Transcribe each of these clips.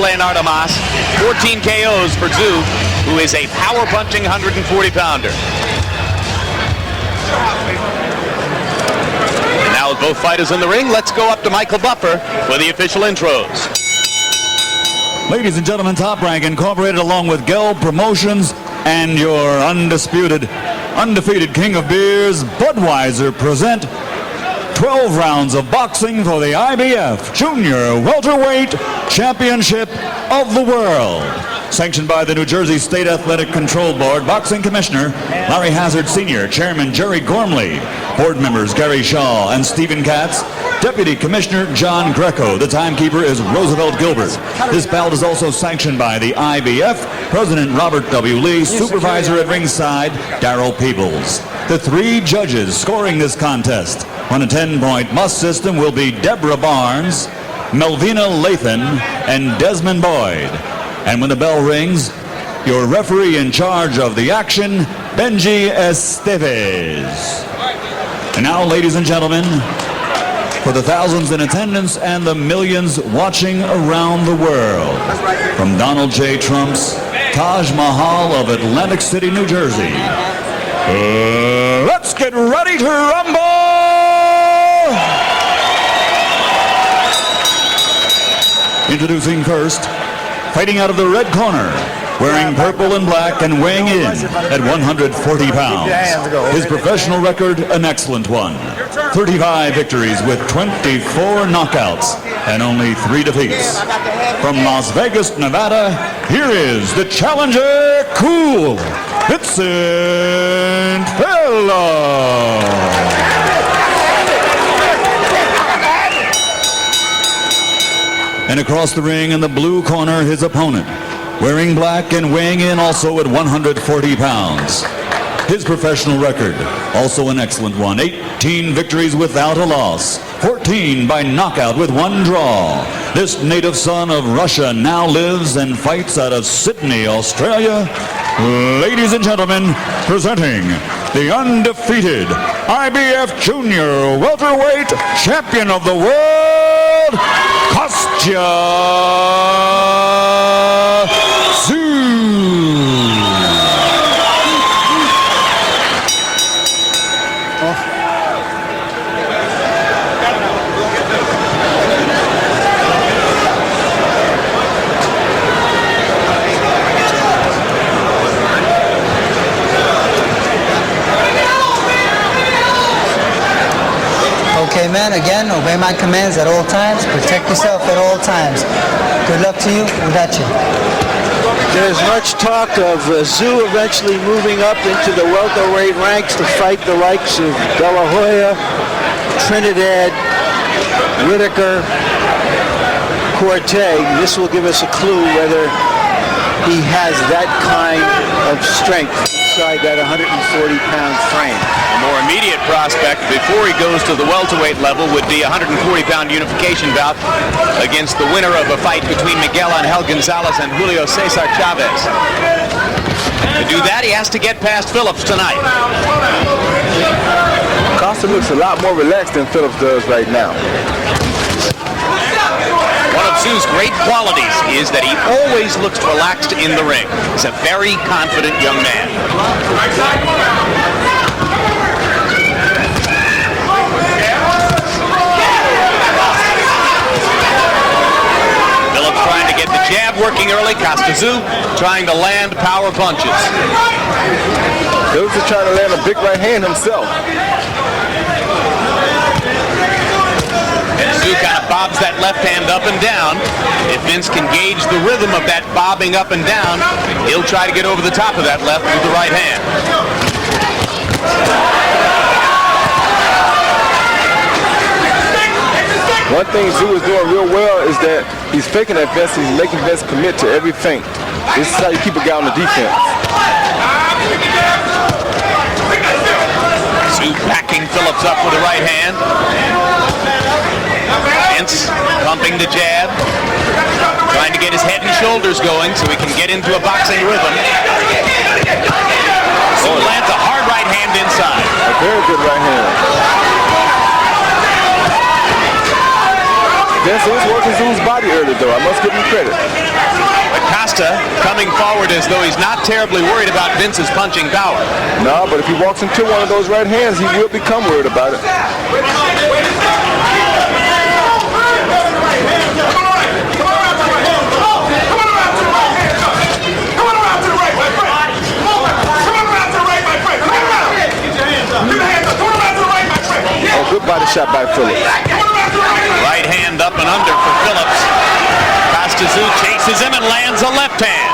Orlan Artemas. 14 KOs for Tszyu, who is a power-punching 140-pounder. And now with both fighters in the ring, let's go up to Michael Buffer for the official intros. Ladies and gentlemen, Top Rank Incorporated, along with Gelb Promotions and your undefeated king of beers, Budweiser, present 12 rounds of boxing for the IBF Junior Welterweight Championship of the World. Sanctioned by the New Jersey State Athletic Control Board, Boxing Commissioner Larry Hazard Sr., Chairman Jerry Gormley, Board members Gary Shaw and Stephen Katz, Deputy Commissioner John Greco. The timekeeper is Roosevelt Gilbert. This bout is also sanctioned by the IBF, President Robert W. Lee, Supervisor at ringside Darrell Peebles. The three judges scoring this contest on a 10-point must system will be Deborah Barnes, Melvina Lathan, and Desmond Boyd. And when the bell rings, your referee in charge of the action, Benji Esteves. And now, ladies and gentlemen, for the thousands in attendance and the millions watching around the world, from Donald J. Trump's Taj Mahal of Atlantic City, New Jersey, let's get ready to rumble! Introducing first, fighting out of the red corner, wearing purple and black and weighing in at 140 pounds. His professional record, an excellent one. 35 victories with 24 knockouts and only 3 defeats. From Las Vegas, Nevada, here is the challenger, Cool Vincent Phillips. And across the ring in the blue corner, his opponent, wearing black and weighing in also at 140 pounds. His professional record, also an excellent one. 18 victories without a loss, 14 by knockout with 1 draw. This native son of Russia now lives and fights out of Sydney, Australia. Ladies and gentlemen, presenting the undefeated IBF Junior Welterweight Champion of the World, Kostya Tszyu. Okay, man, again, obey my commands at all times. Protect yourself at all times. Good luck to you. We got you. There's much talk of Tszyu eventually moving up into the welterweight ranks to fight the likes of De La Hoya, Trinidad, Whitaker, Corte. This will give us a clue whether he has that kind of strength inside that 140-pound frame. A more immediate prospect before he goes to the welterweight level would be a 140-pound unification bout against the winner of a fight between Miguel Angel Gonzalez and Julio Cesar Chavez. To do that, he has to get past Phillips tonight. Costa looks a lot more relaxed than Phillips does right now. One of Tszyu's great qualities is that he always looks relaxed in the ring. He's a very confident young man. Phillips trying to get the jab working early. Kostya Tszyu trying to land power punches. Phillips is trying to land a big right hand himself. Tszyu kind of bobs that left hand up and down. If Vince can gauge the rhythm of that bobbing up and down, he'll try to get over the top of that left with the right hand. One thing Tszyu is doing real well is that he's faking that Vince. He's making Vince commit to every feint. This is how you keep a guy on the defense. Tszyu backing Phillips up with the right hand. Vince pumping the jab, trying to get his head and shoulders going so he can get into a boxing rhythm. So lands a hard right hand inside. A very good right hand. Vince is working Tszyu's body early, though. I must give him credit. Costa coming forward as though he's not terribly worried about Vince's punching power. No, but if he walks into one of those right hands, he will become worried about it. Oh, good body shot by Phillips. Right hand up and under for Phillips. Kostya Tszyu chases him and lands a left hand.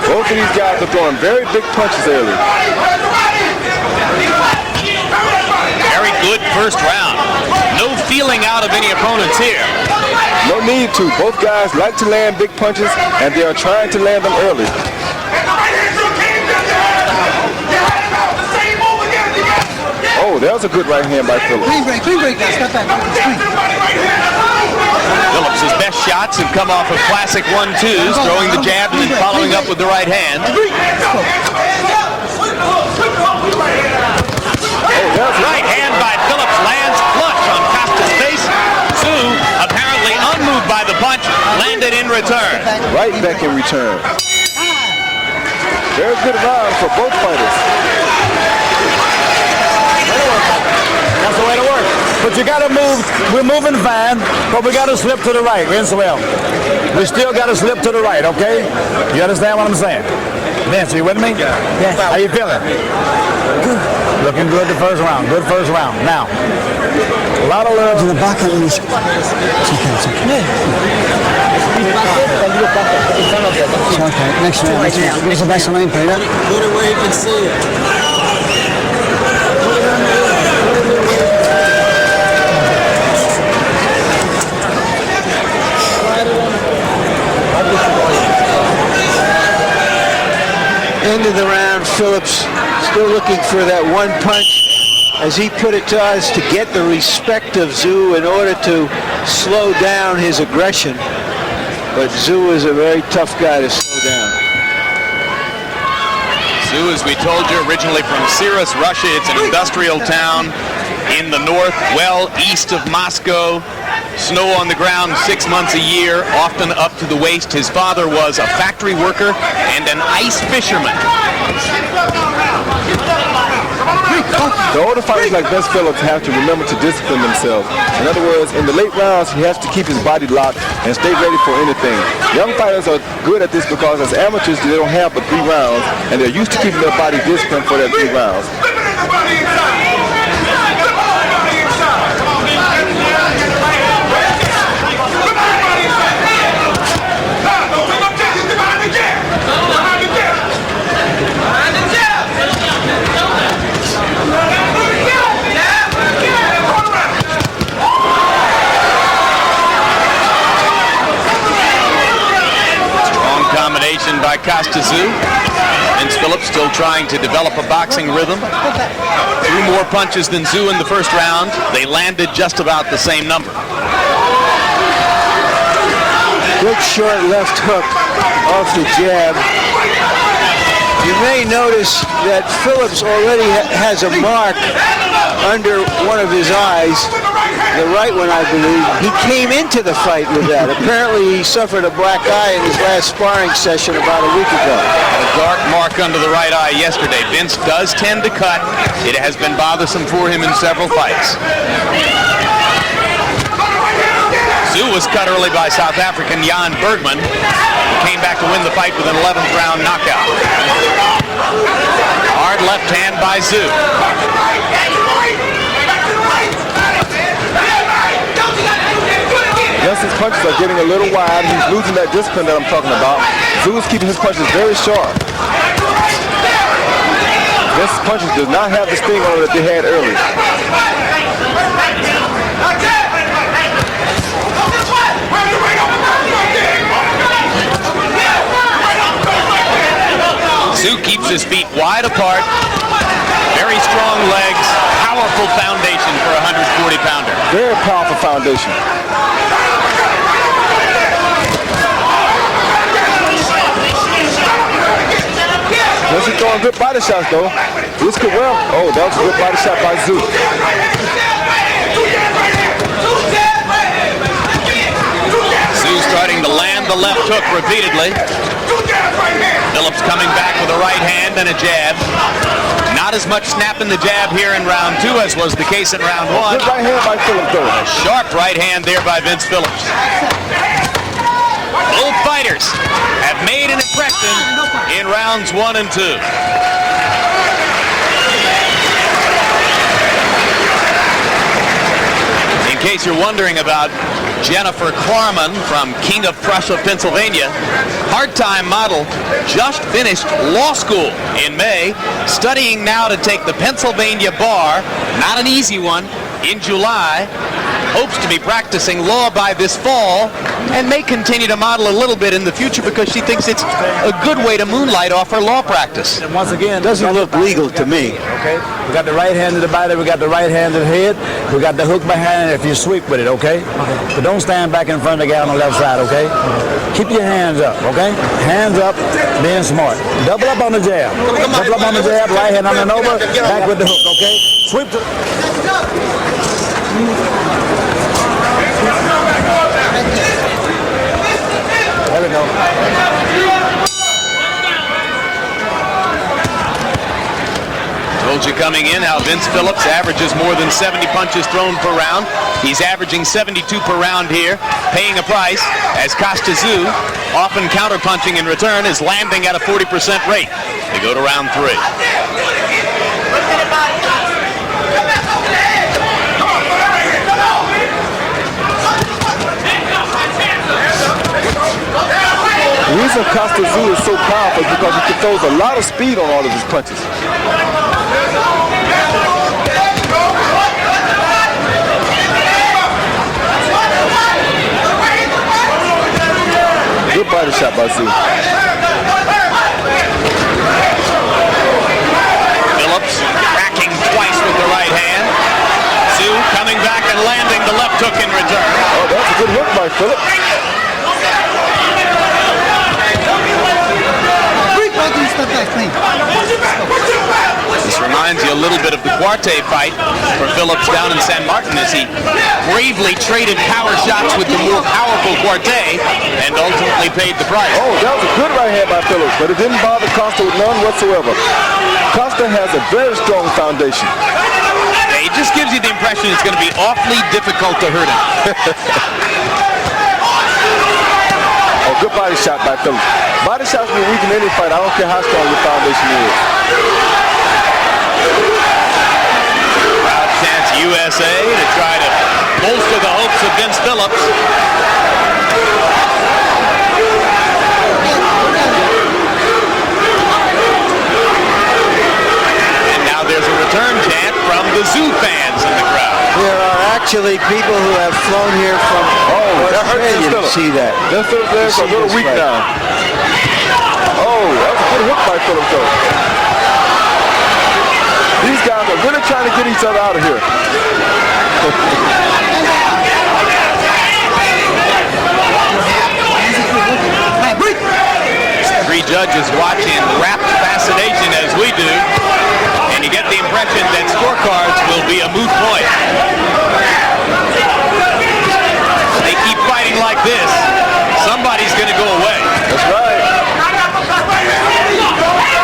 Both of these guys are throwing very big punches early. Very good first round. No feeling out of any opponents here. No need to. Both guys like to land big punches, and they are trying to land them early. Oh, that was a good right hand by Phillips. Clean break now. Step back. Phillips' best shots have come off of classic 1-2s, throwing the jab and then following up with the right hand. Right hand by Phillips lands flush on Costa's face. Tszyu, apparently unmoved by the punch, landed in return. Right back in return. Very good round for both fighters. That's the way to work. But you got to move. We're moving fine, but we got to slip to the right. Vince, well, we still got to slip to the right, okay? You understand what I'm saying? Vince, are you with me? Yes. How you feeling? Good. Looking good the first round. Good first round. Now, a lot of love To the back and it's okay. It's okay. It's okay. Next round. It's the best line, Peter. Put it where you can see it. End of the round, Phillips still looking for that one punch, as he put it to us, to get the respect of Tszyu in order to slow down his aggression. But Tszyu is a very tough guy to slow down. Tszyu, as we told you, originally from Siris, Russia. It's an industrial town in the north, well east of Moscow. Snow on the ground 6 months a year, often up to the waist. His father was a factory worker and an ice fisherman. The older fighters like Vince Phillips have to remember to discipline themselves. In other words, in the late rounds, he has to keep his body locked and stay ready for anything. Young fighters are good at this because as amateurs, they don't have but 3 rounds, and they're used to keeping their body disciplined for that 3 rounds. By Kostya Tszyu. Vince Phillips still trying to develop a boxing rhythm. 2 more punches than Tszyu in the first round. They landed just about the same number. Good short left hook off the jab. You may notice that Phillips already has a mark under one of his eyes, the right one, I believe. He came into the fight with that. Apparently he suffered a black eye in his last sparring session about a week ago. A dark mark under the right eye yesterday. Vince does tend to cut. It has been bothersome for him in several fights. Tszyu was cut early by South African Jan Bergman, who came back to win the fight with an 11th round knockout. Hard left hand by Tszyu. Vince's punches are getting a little wide. He's losing that discipline that I'm talking about. Tszyu is keeping his punches very sharp. Vince's punches does not have the sting on it that they had early. Tszyu keeps his feet wide apart. Very strong legs. Powerful foundation for a 140-pounder. Very powerful foundation. Vince is throwing throwing good body shots, though. This could well. Oh, that was a good body shot by Tszyu. Tszyu starting to land the left hook repeatedly. Phillips coming back with a right hand and a jab. Not as much snap in the jab here in round 2 as was the case in round 1. Good right hand by Phillips, though. A sharp right hand there by Vince Phillips. Both fighters have made an impression in rounds 1 and 2. In case you're wondering about Jennifer Klarman from King of Prussia, Pennsylvania, part-time model, just finished law school in May, studying now to take the Pennsylvania bar, not an easy one, in July. Hopes to be practicing law by this fall and may continue to model a little bit in the future because she thinks it's a good way to moonlight off her law practice. And once again, Doesn't look legal to me. okay? We got the right hand of the body, we got the right hand of the head, we got the hook behind it if you sweep with it, okay? But don't stand back in front of the guy on the left side, okay? Keep your hands up, okay? Hands up, being smart. Double up on the jab. Double up on the jab, right hand on and over, back with the hook, okay? Sweep to... There we go. Told you coming in how Vince Phillips averages more than 70 punches thrown per round. He's averaging 72 per round here, paying a price as Kostya Tszyu, often counterpunching in return, is landing at a 40% rate. They go to round 3. The reason Kostya Tszyu is so powerful is because he throws a lot of speed on all of his punches. Good body shot by Tszyu. Phillips cracking twice with the right hand. Tszyu coming back and landing the left hook in return. Oh, that's a good hook by Phillips. This reminds you a little bit of the Cuarte fight for Phillips down in San Martin as he bravely traded power shots with the more powerful Cuarte and ultimately paid the price. Oh, that was a good right hand by Phillips, but it didn't bother Kostya with none whatsoever. Kostya has a very strong foundation. It just gives you the impression it's going to be awfully difficult to hurt him. Oh, good body shot by Phillips. Body shots will weaken any fight. I don't care how strong your foundation is. Crowd chants USA to try to bolster the hopes of Vince Phillips. And now there's a return chant from the Tszyu fans in the crowd. There are actually people who have flown here from Australia to see that. Vince Phillips there's a little weak now. Oh, that was a good hook by Phillips, though. These guys are really trying to get each other out of here. Three judges watch in rapt fascination as we do, and you get the impression that scorecards will be a moot point. They keep fighting like this, somebody's going to go away. That's right.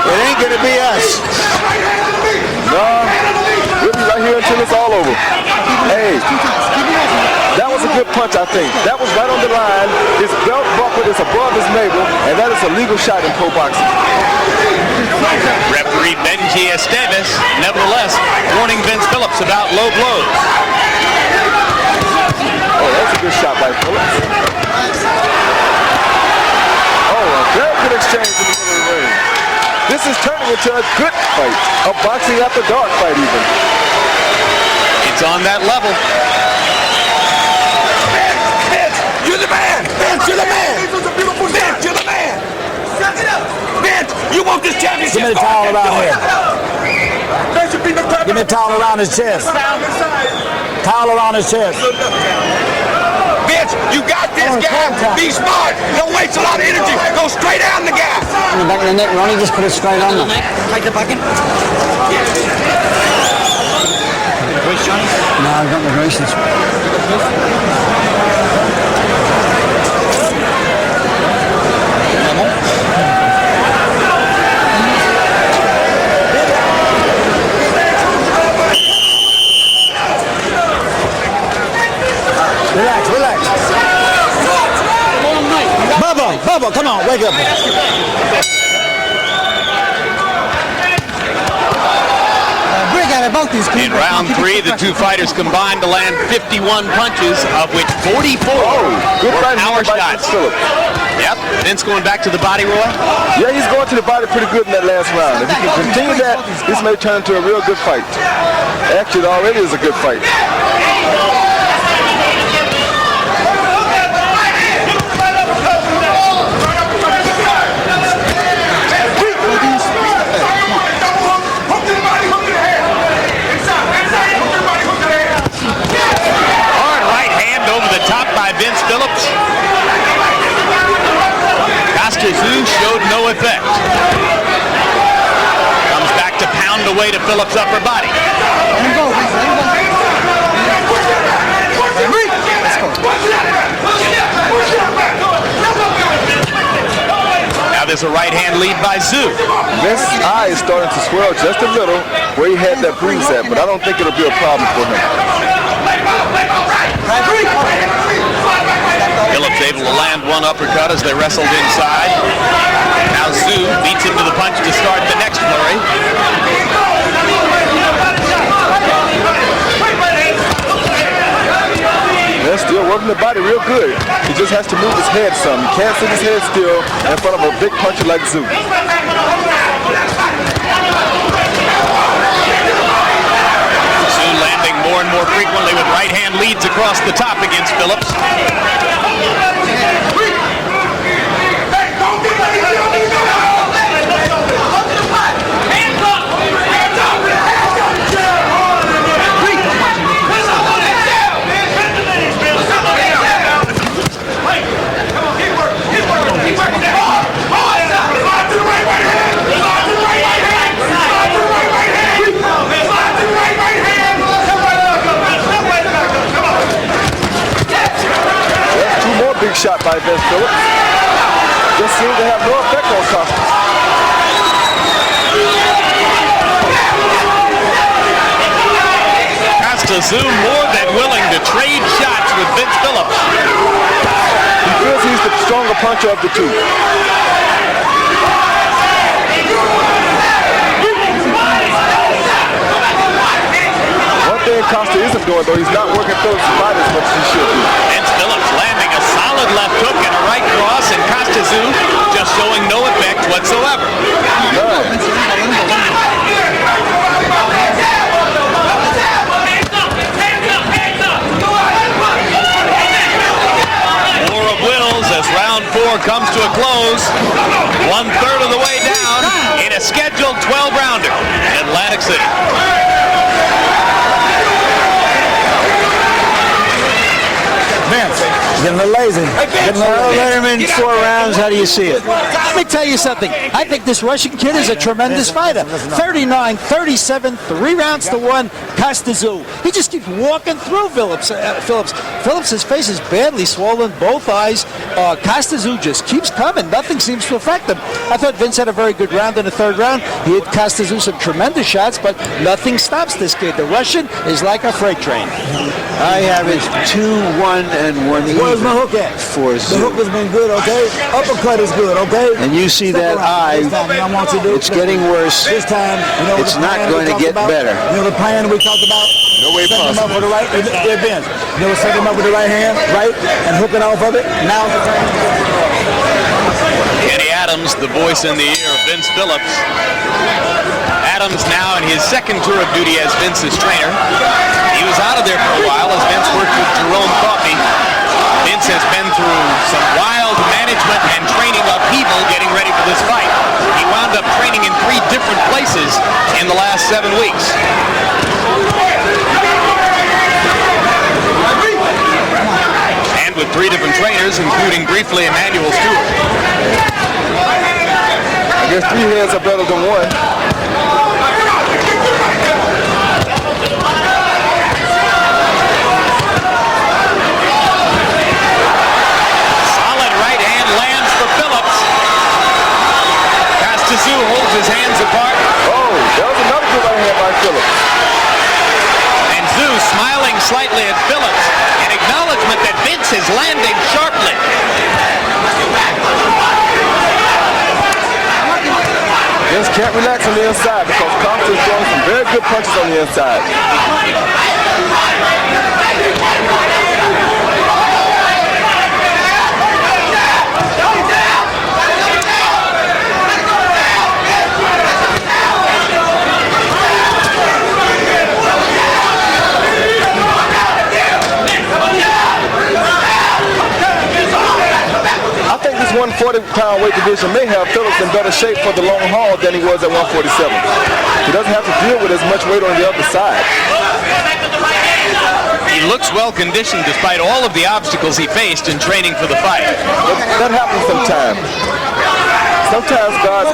It ain't gonna be us. No, we'll be right here until it's all over. Hey, that was a good punch, I think. That was right on the line. His belt buckle is above his navel, and that is a legal shot in pro boxing. Referee Benji Esteves, nevertheless, warning Vince Phillips about low blows. Oh, that's a good shot by Phillips. Oh, a very good exchange in the middle of the ring. This is turning into a good fight, a boxing after dark fight even. It's on that level. Vince, you're the man! Vince, you're the man! Vince, you're the man! Vince, you want this championship? Give me the towel around here. Give me a towel around his chest. Towel around his chest. Vince, You got this, guy. Be smart. Don't waste a lot of energy. Go straight down the guy. In the back of the neck, Ronnie, just put it straight on them. Like the bucket? No, I've got the gracious. Relax. Bubba, come on, wake up. In round 3, the two fighters combined to land 51 punches, of which 44 good were fight power by shots. Vince Phillips. Yep. Vince going back to the body, Roy? Yeah, he's going to the body pretty good in that last round. If he can continue that, this may turn into a real good fight. Actually, it already is a good fight. Vince Phillips. Kostya Tszyu showed no effect. Comes back to pound away to Phillips' upper body. Now there's a right hand lead by Tszyu. Vince's eye is starting to swell just a little where he had that bruise at, but I don't think it'll be a problem for him. Phillips able to land one uppercut as they wrestled inside. Now Tszyu beats him to the punch to start the next flurry. They're still working the body real good. He just has to move his head some. He can't sit his head still in front of a big puncher like Tszyu. Tszyu landing more and more frequently with right hand leads across the top against Phillips. Big shot by Vince Phillips. Just seemed to have no effect on Kostya. Kostya Tszyu more than willing to trade shots with Vince Phillips. He feels he's the stronger puncher of the two. One thing Kostya isn't doing, though, he's not working Phillips' body as much as he should be. Vince Phillips landing a solid left hook and a right cross, and Kostya Tszyu just showing no effect whatsoever. War of wills as round 4 comes to a close. 1/3 of the way down in a scheduled 12-rounder in Atlantic City. Vince, getting a little lazy. Letterman, 4 rounds. How do you see it? Let me tell you something. I think this Russian kid is a tremendous fighter. 39, 37, 3 rounds to 1. Kostya Tszyu. He just keeps walking through Phillips. Phillips' face is badly swollen, both eyes. Kostya Tszyu just keeps coming. Nothing seems to affect him. I thought Vince had a very good round in the 3rd round. He hit Kostya Tszyu some tremendous shots, but nothing stops this kid. The Russian is like a freight train. I have it 2-1 and 1 even. Where's my hook at? For The Tszyu. hook has been good, okay? Uppercut is good, okay? And you see that eye, it's getting worse. This time, you know, It's not going to get better. You know the plan we talked about? No way Set him possible. up with the right, yeah, Vince. You know, set him up with the right hand, right, and hook it off of it. Now's the time. Kenny Adams, the voice in the ear of Vince Phillips. Adams now in his 2nd tour of duty as Vince's trainer. He was out of there for a while as Vince worked with Jerome Coffey. Vince has been through some wild management and training upheaval getting ready for this fight. He wound up training in 3 different places in the last 7 weeks. And with 3 different trainers, including briefly Emmanuel Stewart. I guess 3 heads are better than 1. Solid right hand lands for Phillips. Kostya Tszyu holds his hands apart. Oh, that was another good right hand by Phillips. And Tszyu smiling slightly at Phillips, an acknowledgement that Vince is landing sharply. Vince can't relax on the inside because Kostya is throwing some very good punches on the inside. I think this 140-pound weight division may have Phillips in better shape for the long haul than he was at 147. He doesn't have to deal with as much weight on the other side. He looks well conditioned despite all of the obstacles he faced in training for the fight. That happens sometimes. Sometimes God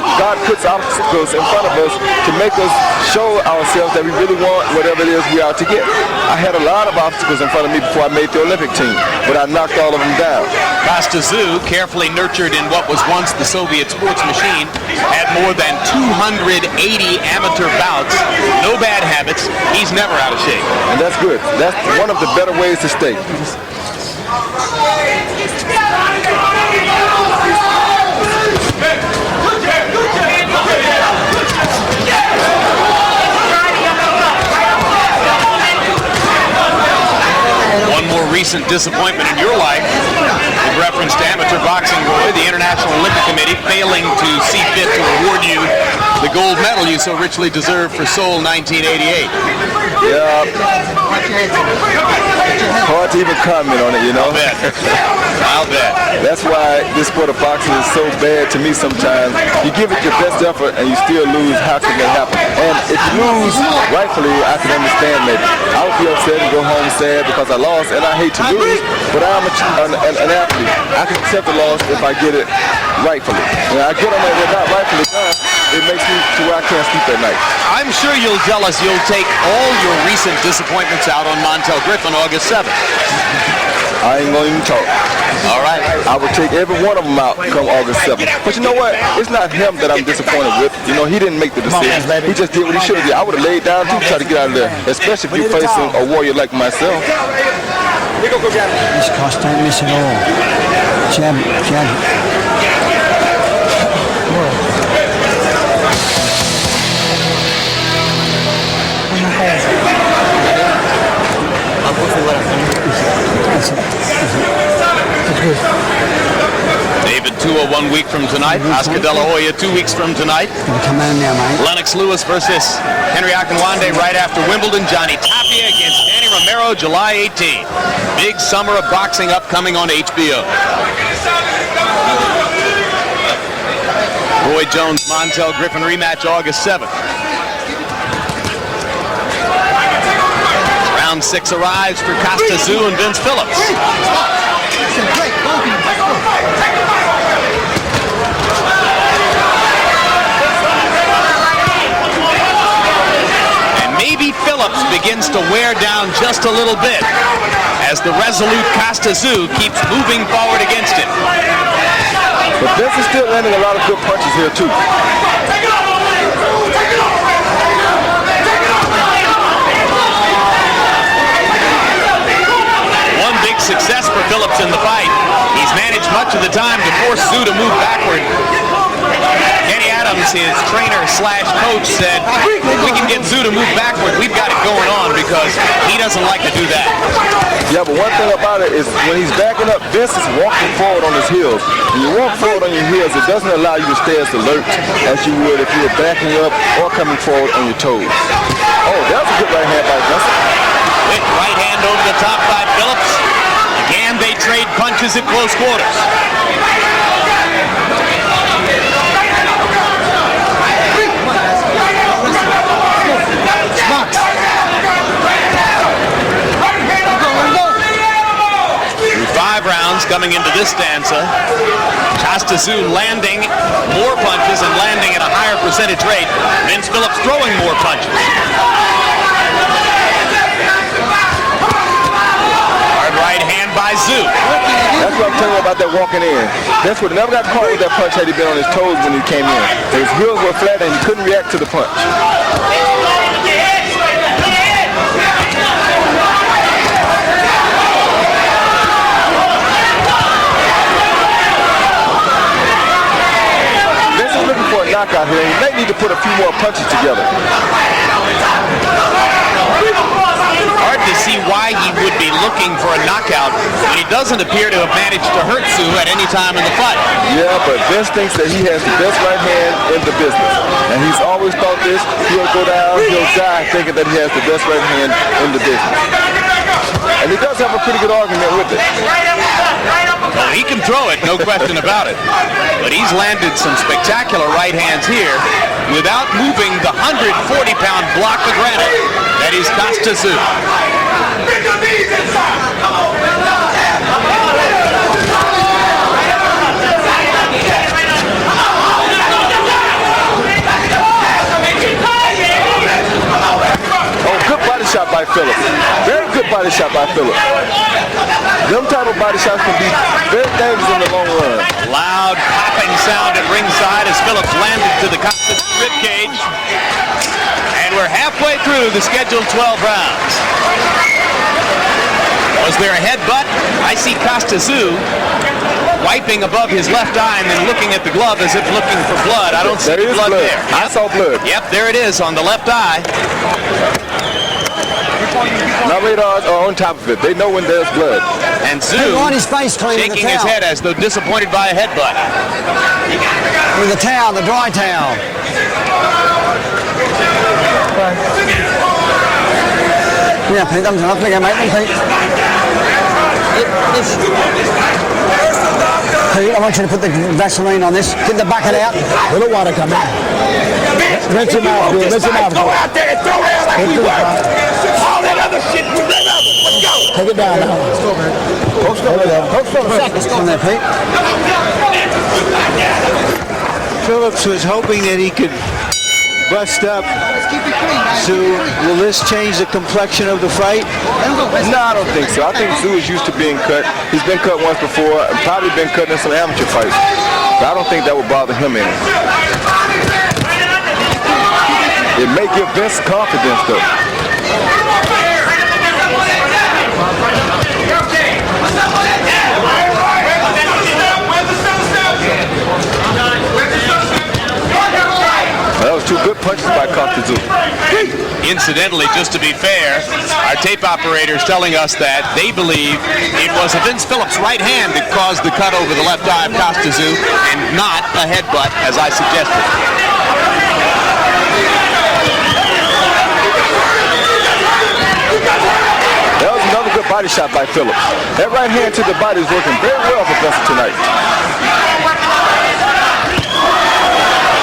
puts obstacles in front of us to make us show ourselves that we really want whatever it is we are to get. I had a lot of obstacles in front of me before I made the Olympic team, but I knocked all of them down. Kostya Tszyu, carefully nurtured in what was once the Soviet sports machine, had more than 280 amateur bouts, no bad habits. He's never out of shape. And that's good. That's one of the better ways to stay. One more recent disappointment in your life, with reference to amateur boxing, Roy, the International Olympic Committee failing to see fit to award you the gold medal you so richly deserved for Seoul 1988. Yeah. Hard to even comment on it, you know. I'll bet. That's why this sport of boxing is so bad to me sometimes. You give it your best effort and you still lose. How can that happen? And if you lose rightfully, I can understand maybe. I would be upset and go home sad because I lost, and I hate to lose, but I'm an athlete. I can accept the loss if I get it rightfully. When I get them and they're not rightfully done, it makes me to where I can't sleep at night. I'm sure you'll tell us you'll take all your recent disappointments out on Montel Griffin August 7th. I ain't gonna even talk. All right. I will take every one of them out come August 7th. But you know what? It's not him that I'm disappointed with. You know, he didn't make the decision. He just did what he should have did. I would have laid down too to try to get out of there, especially if you're facing a warrior like myself. This cost don't miss at all. Jab. David Tua 1 week from tonight. Oscar De La Hoya 2 weeks from tonight. Come on now, mate. Lennox Lewis versus Henry Akinwande right after Wimbledon. Johnny Tapia against Danny Romero July 18th. Big summer of boxing upcoming on HBO. Roy Jones Montel Griffin rematch August 7th. Round 6 arrives for Kostya Tszyu and Vince Phillips. And maybe Phillips begins to wear down just a little bit as the resolute Kostya Tszyu keeps moving forward against him. But Vince is still landing a lot of good punches here too. One big success for Phillips in the fight. He's managed much of the time to force Tszyu to move backward. Kenny Adams, his trainer/coach, said, if we can get Tszyu to move backward, we've got it going on because he doesn't like to do that. Yeah, but one thing about it is when he's backing up, Vince is walking forward on his heels. When you walk forward on your heels, it doesn't allow you to stay as alert as you would if you were backing up or coming forward on your toes. Oh, that was a good right hand by Vince. Quick right hand over the top by Phillips. Again, they trade punches at close quarters. Through 5 rounds, coming into this stanza. Kostya Tszyu landing more punches and landing at a higher percentage rate. Vince Phillips throwing more punches. Hard right hand by Tszyu. That's what I'm telling you about that walking in. Vince would have never got caught with that punch had he been on his toes when he came in. His heels were flat and he couldn't react to the punch. Vince is looking for a knockout here. He may need to put a few more punches together. Hard to see why he would be looking for a knockout when he doesn't appear to have managed to hurt Tszyu at any time in the fight. Yeah, but Vince thinks that he has the best right hand in the business. And he's always thought this. He'll go down, he'll die thinking that he has the best right hand in the business. And he does have a pretty good argument with it. Well, he can throw it, no question about it. But he's landed some spectacular right hands here without moving the 140-pound block of granite that is Kostya Tszyu. Oh, good body shot by Phillips. Very good body shot by Phillips. Them type of body shots can be very dangerous in the long run. Loud popping sound at ringside as Phillips landed to the Kostya Tszyu ribcage. And we're halfway through the scheduled 12 rounds. Was there a headbutt? I see Kostya Tszyu wiping above his left eye and then looking at the glove as if looking for blood. I don't see blood there. I saw blood. Yep, there it is on the left eye. My radars are on top of it. They know when there's blood. And Tszyu shaking his head as though disappointed by a headbutt. With the towel, the dry towel. Yeah, Pete, I'm enough to get mate, Pete. Pete, I want you to put the Vaseline on this. Get the bucket out. Let the water come out. Rinse your mouth, dude. Rinse your mouth. Go out there and throw air like you were. All that other shit, we ran out. Let's go. Take it down now. Let's go, man. Coach, go there. Coach, go there. Let's go there, Pete. Phillips was hoping that he could bust up Tszyu. Will this change the complexion of the fight? No, I don't think so. I think Tszyu is used to being cut. He's been cut once before and probably been cut in some amateur fights. But I don't think that would bother him any. It may give Vince confidence, though. That was two good punches by Kostya Tszyu. Incidentally, just to be fair, our tape operator is telling us that they believe it was a Vince Phillips right hand that caused the cut over the left eye of Kostya Tszyu and not a headbutt, as I suggested. That was another good body shot by Phillips. That right hand to the body is working very well for Vince tonight.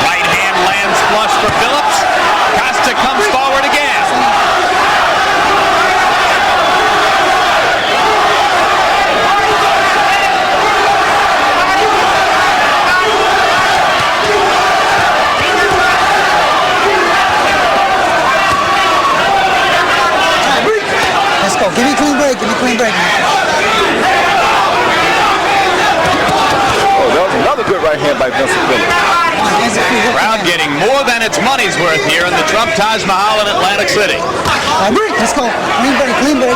Right hand lands flush for Phillips. Kostya comes forward again. Let's go. Give me a clean break. Give me a clean break. Oh, that was another good right hand by Vince Phillips. Crowd getting more than its money's worth here in the Trump Taj Mahal in Atlantic City. Let's go. Clean break. Clean break.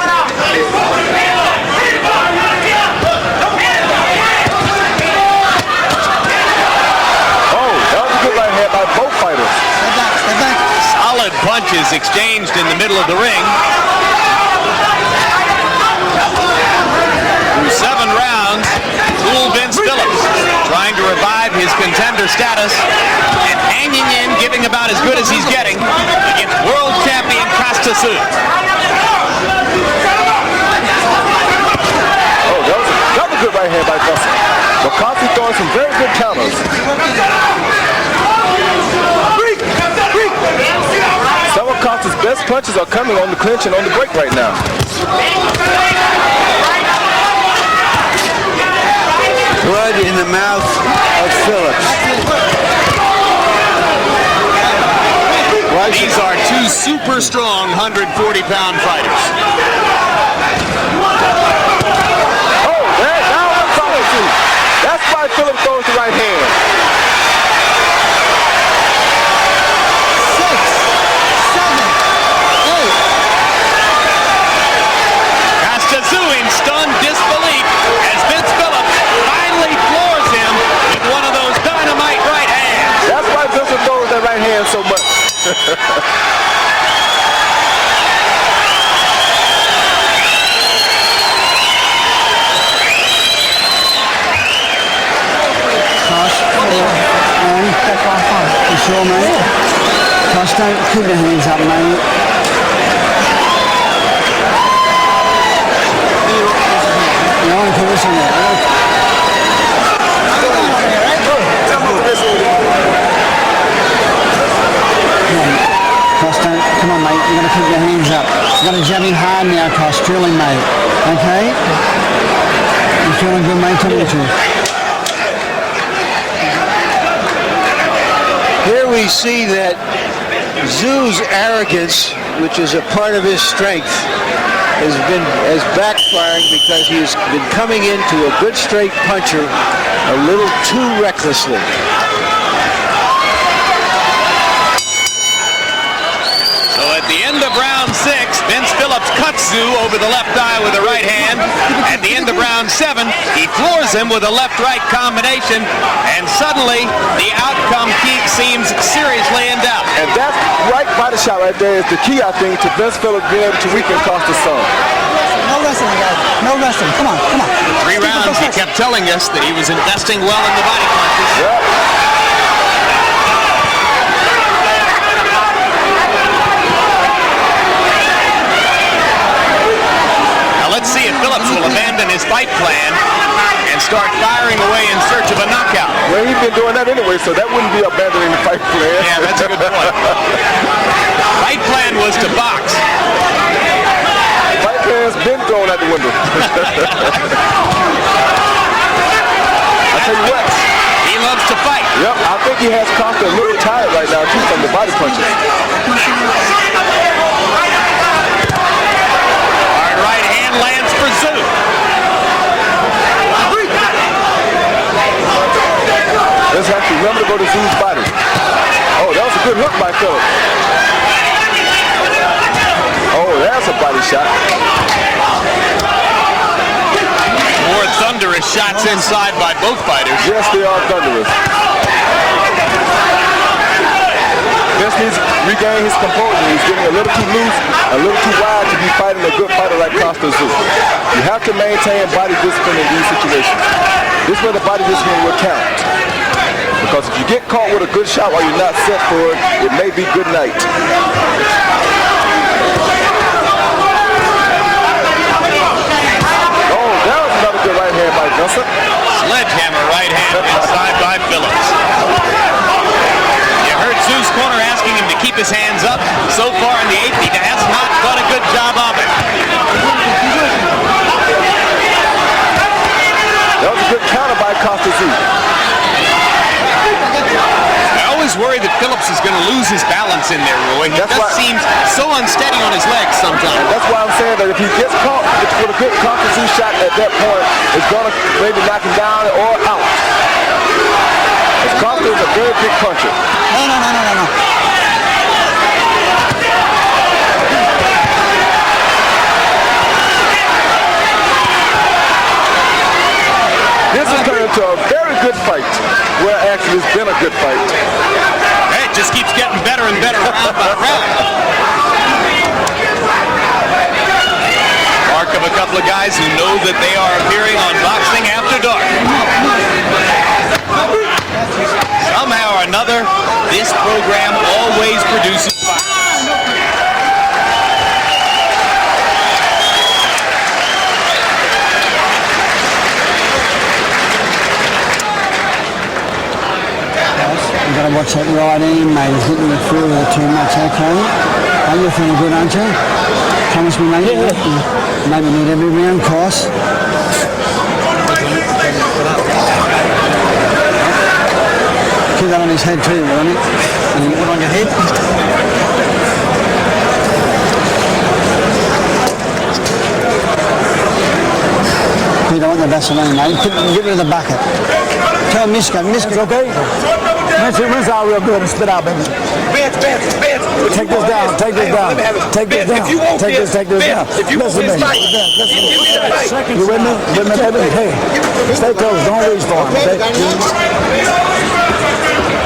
Oh, that was a good right hand by both fighters. Step back. Step back. Solid punches exchanged in the middle of the ring. Through 7 rounds, cool Vince Phillips trying to revive his contender status and hanging in, giving about as good as he's getting against world champion Kostya Tszyu. Oh, that was another good right hand by Vince. But Kostya throwing some very good counters. Some of Kostya's best punches are coming on the clinch and on the break right now. Blood in the mouth of Phillips. These are two super strong 140-pound fighters. Oh, now what's talking to? That's why Phillips throws the right hand. 6, 7, 8. Kostya Tszyu in stunned disbelief as Vince Phillips finally floors him with one of those dynamite right hands. That's why Vince throws that right hand so much. You sure, mate? Kosh, don't keep your hands up, mate. You want to put this on there. Kosh, come on, mate. You've got to keep your hands up. You've got to jab him hard now, Kosh. Drilling, mate. Okay? You feeling good, mate? Tell me the truth. Here we see that Tszyu's arrogance, which is a part of his strength, has backfiring because he's been coming into a good straight puncher a little too recklessly. So at the end of round 6, Vince Phillips cuts Tszyu over the left eye with a right hand. At the end of round 7, he floors him with a left-right combination, and suddenly the outcome seems seriously in doubt. And that right body shot right there is the key, I think, to Vince Phillips being able to weaken Kostya's son. No wrestling, guys. No wrestling. Come on, come on. 3 rounds, he kept telling us that he was investing well in the body punches. Yep. Let's see if Phillips will abandon his fight plan and start firing away in search of a knockout. Well, he's been doing that anyway, so that wouldn't be abandoning the fight plan. Yeah, that's a good point. Fight plan was to box. Fight plan's been thrown out the window. I tell you what. He loves to fight. Yep, I think he has Kostya a little tired right now, too, from the body punches. Right hand lands for Tszyu. Let's have to remember to go to Tszyu's body. Oh, that was a good hook by Phillips. Oh, that's a body shot. More thunderous shots inside by both fighters. Yes, they are thunderous. Vince needs to regain his composure. He's getting a little too loose, a little too wide to be fighting a good fighter like Kostya Tszyu. You have to maintain body discipline in these situations. This is where the body discipline will count. Because if you get caught with a good shot while you're not set for it, it may be good night. Oh, that was another good right hand by Vincent. Sledgehammer right hand inside by Phillips. You heard Tszyu's corner asking him to keep his hands up. So far in the 8th, he has not done a good job of it. That was a good counter by Kostya Tszyu. I always worry that Phillips is going to lose his balance in there, Roy. He seems so unsteady on his legs sometimes. And that's why I'm saying that if he gets caught with a good Kostya Tszyu shot at that point, it's going to maybe knock him down or out. Kostya is a very big puncher. No. This has turned into a very good fight. Well, actually, it's been a good fight. Hey, it just keeps getting better and better round by round. Mark of a couple of guys who know that they are appearing on Boxing After Dark. Somehow or another, this program always produces fights. You gotta watch that right in, mate. He's hitting the field there too much, okay? Oh, you're feeling good, aren't you? Promise me, mate. Yeah. Maybe need every round, Koss. see that on his head too, won't it? And put on your head. You don't want the Vaseline, mate. Get rid of the bucket. Tell Miska, okay? Rinse out real good and spit out, baby. Vince. Take this down. Take this down. Take this down. Take this down. If you want this fight, you with me? With me, baby? Hey, stay close. Don't reach for him. Okay?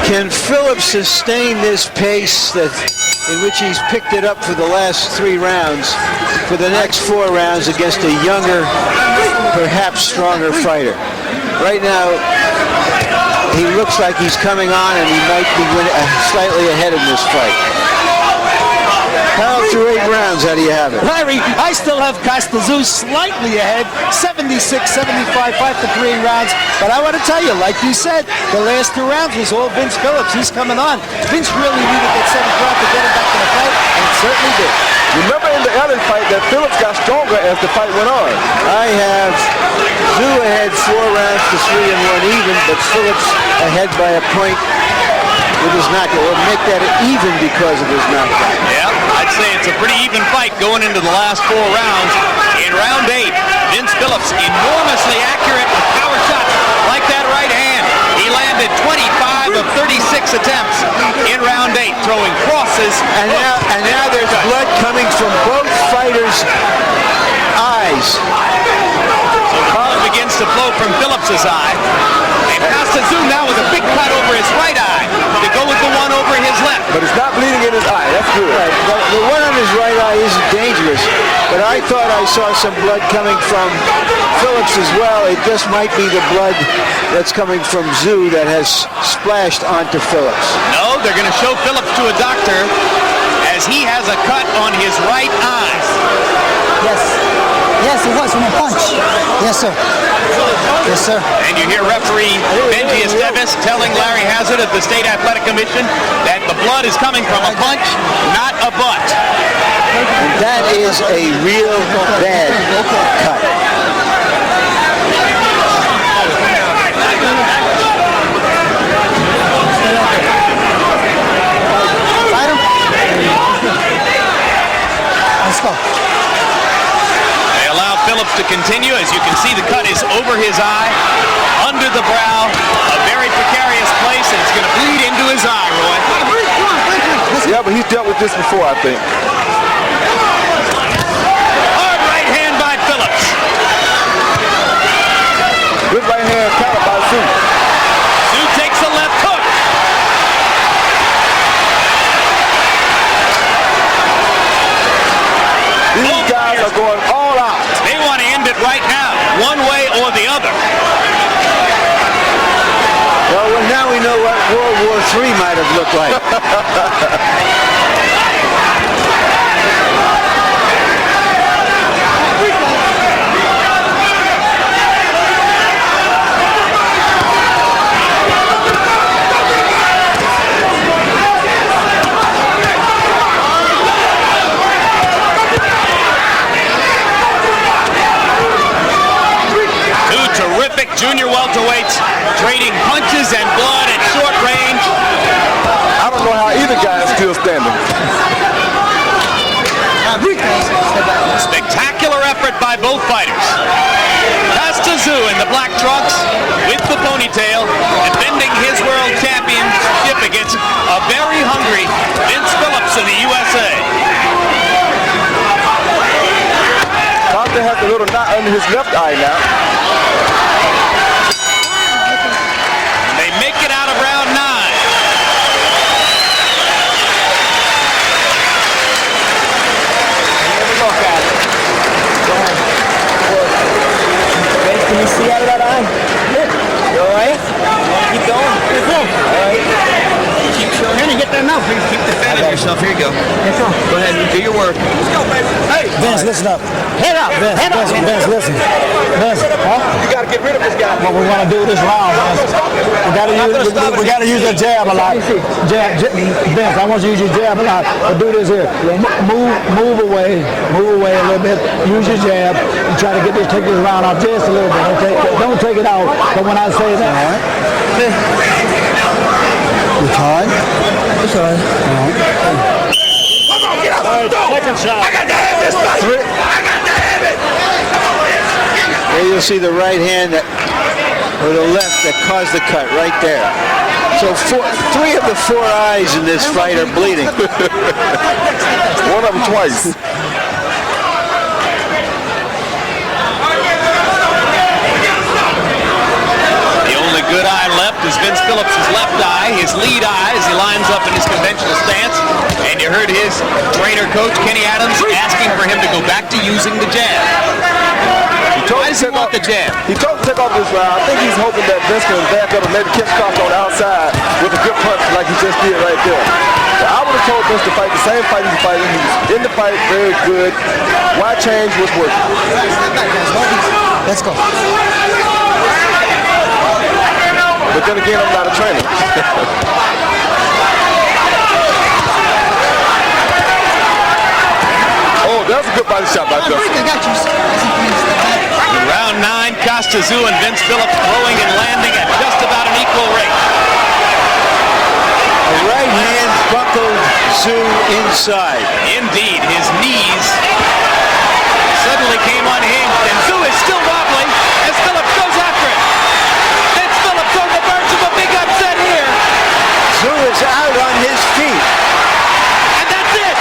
Can Phillips sustain this pace in which he's picked it up for the last 3 rounds for the next 4 rounds against a younger, perhaps stronger fighter? Right now, he looks like he's coming on and he might be slightly ahead in this fight. How through 8 rounds, how do you have it? Larry, I still have Kostya Tszyu slightly ahead, 76-75, 5 to 3 rounds. But I want to tell you, like you said, the last 2 rounds was all Vince Phillips. He's coming on. Vince really needed that 7th round to get him back in the fight, and it certainly did. Remember in the Allen fight that Phillips got stronger as the fight went on. I have Tszyu ahead 4 rounds to 3 and 1 even, but Phillips ahead by a point with his knockout. We'll make that even because of his knockout. Yeah, I'd say it's a pretty even fight going into the last 4 rounds. In round 8, Vince Phillips enormously accurate with power shots like that right hand. He landed 25 of 36 attempts in round 8, throwing crosses. And now there's blood coming from both fighters' eyes. So blood begins to flow from Phillips's eye. And Kostya Tszyu now with a big cut over his right eye to go with the one over his left. But it's not bleeding in his eye. That's good. Right. The one on his right eye isn't dangerous, but I thought I saw some blood coming from Phillips as well. It just might be the blood that's coming from Tszyu that has splashed onto Phillips. No, they're going to show Phillips to a doctor as he has a cut on his right eye. Yes, it was from a punch. Yes, sir. Yes, sir. And you hear referee Benji Esteves telling Larry Hazard of the State Athletic Commission that the blood is coming from a punch, not a butt. That is a real bad cut. Fight him. Let's go. Phillips to continue. As you can see, the cut is over his eye, under the brow, a very precarious place, and it's going to bleed into his eye, Roy. Yeah, but he's dealt with this before, I think. Hard right hand by Phillips. Good right hand counter by Tszyu. Tszyu takes a left hook. These guys are going all out. They want to end it right now, one way or the other. Well, now we know what World War III might have looked like. Junior welterweights trading punches and blood at short range. I don't know how either guy is still standing. Spectacular effort by both fighters. Kostya Tszyu in the black trunks with the ponytail, defending his world championship against a very hungry Vince Phillips in the USA. Kostya has a little knot under his left eye now. Make it out of round 9. Look at it. Go ahead. Wait, can you see out of that eye? You all right? Keep going. All right. Keep showing. Here, get that mouth. Keep defending yourself. Here you go. Go ahead and do your work. Let's go, baby. Hey, Vince, listen up. Head up. Vince, listen. Vince, huh? You got to get rid of this guy. What we want to do this round, man. We got to use the jab a lot. Vince, I want you to use your jab a lot. But do this here. Move away a little bit. Use your jab and try to take this round out just a little bit. Okay? Don't take it out. But when I say that, all right? You tied? It's all right. Come on, get up. Second shot. I got to have this fight. I got to have it. There you'll see the right hand that, or the left that caused the cut right there. So 3 of the 4 eyes in this fight are bleeding. One of them twice. The only good eye left is Vince Phillips' left eye, his lead eye, as he lines up in his conventional stance. And you heard his trainer coach, Kenny Adams, asking for him to go back to using the jab. Why does he want the jab? He told him to take off this round. I think he's hoping that Vince can back up and maybe catch Kostya on the outside with a good punch like he just did right there. But I would have told Vince to fight the same fight he's fighting. He was in the fight very good. Why change was working? Let's go. But then again, I'm not a trainer. Oh, that was a good body shot by Dustin. In round 9, Kostya Tszyu and Vince Phillips throwing and landing at just about an equal rate. A right hand buckled Tszyu inside. Indeed, his knees suddenly came unhinged, and Tszyu is still wobbling as Phillips goes after it. Vince Phillips on the verge of a big upset here. Tszyu is out on his feet. And that's it.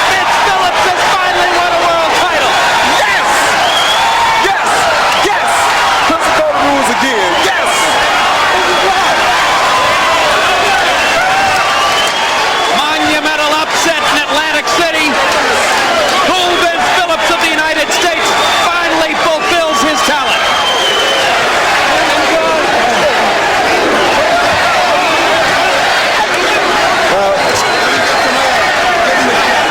Vince Phillips has finally won a world title. Yes! Yes! Yes! Pensacola rules again. Yes! Monumental upset in Atlantic City. Cool Vince Phillips of the United States finally fulfills his talent.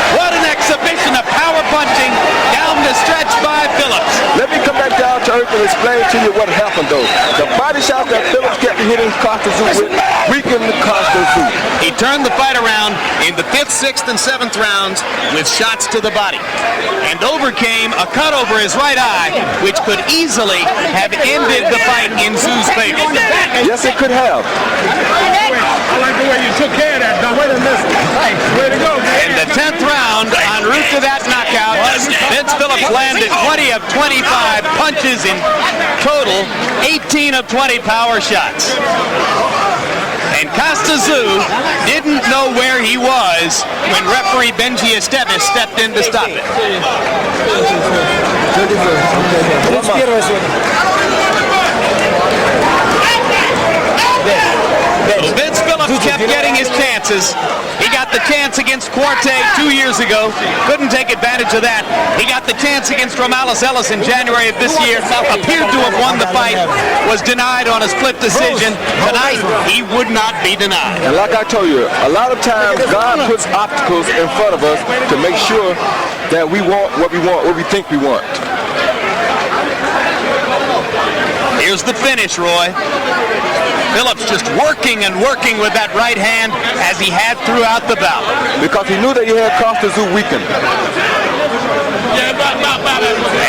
What an exhibition of power punching down the stretch by Phillips. Let me come back down to earth and explain to you what happened, though. The body shot that Phillips kept hitting Kostya Tszyu with weakened Kostya Tszyu. He turned the fight around in the 5th, 6th, and 7th rounds with shots to the body and overcame a cut over his right eye, which could easily have ended the fight in Tszyu's favor. Yes, it could have. I like the way you took care of that. Now, wait a minute. Hey, way to go, man. In the 10th round, en route to that knockout, Vince Phillips landed 20 of 25 punches in total, 18 of 20 power shots. And Kostya Tszyu didn't know where he was when referee Benji Esteves stepped in to stop it. So Vince Phillips kept getting his chances. He got the chance against Quarte 2 years ago. Couldn't take advantage of that. He got the chance against Romales Ellis in January of this year. Appeared to have won the fight. Was denied on a split decision. Tonight, he would not be denied. And like I told you, a lot of times God puts obstacles in front of us to make sure that we want, what we think we want. Here's the finish, Roy. Phillips just working and working with that right hand as he had throughout the bout. Because he knew that he had Kostya Tszyu weakened.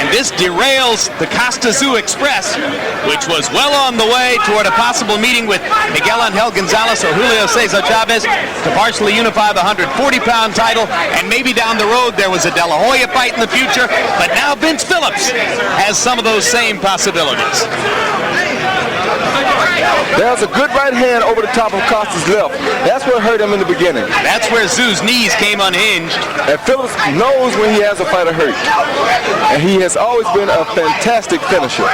And this derails the Kostya Tszyu Express, which was well on the way toward a possible meeting with Miguel Angel Gonzalez or Julio Cesar Chavez to partially unify the 140-pound title, and maybe down the road there was a De La Hoya fight in the future, but now Vince Phillips has some of those same possibilities. There's a good right hand over the top of Kostya's left. That's what hurt him in the beginning. That's where Tszyu's knees came unhinged. And Phillips knows when he has a fighter hurt. And he has always been a fantastic finisher.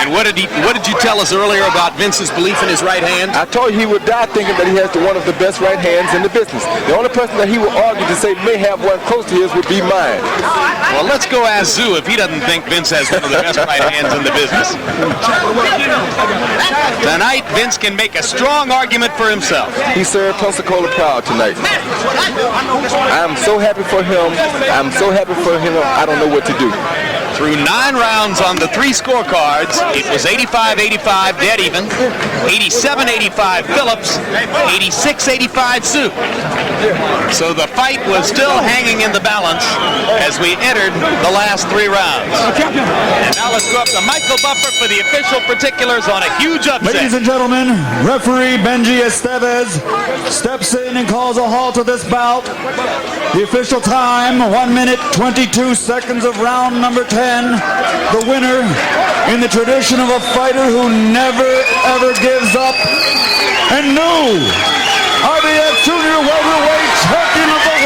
And what did you tell us earlier about Vince's belief in his right hand? I told you he would die thinking that he has one of the best right hands in the business. The only person that he would argue to say may have one close to his would be mine. Well, let's go ask Tszyu if he doesn't think Vince has one of the best right hands in the business. Tonight, Vince can make a strong argument for himself. He served Pensacola proud tonight. I'm so happy for him. I'm so happy for him. I don't know what to do. Through 9 rounds on the 3 scorecards, it was 85-85, dead even, 87-85 Phillips, 86-85 Tszyu. So the fight was still hanging in the balance as we entered the last 3 rounds. And now let's go up to Michael Buffer for the official particulars on a huge upset. Ladies and gentlemen, referee Benji Estevez steps in and calls a halt to this bout. The official time, 1 minute, 22 seconds of round number 10. The winner, in the tradition of a fighter who never, ever gives up, and new RBF Junior Welterweight Champion of the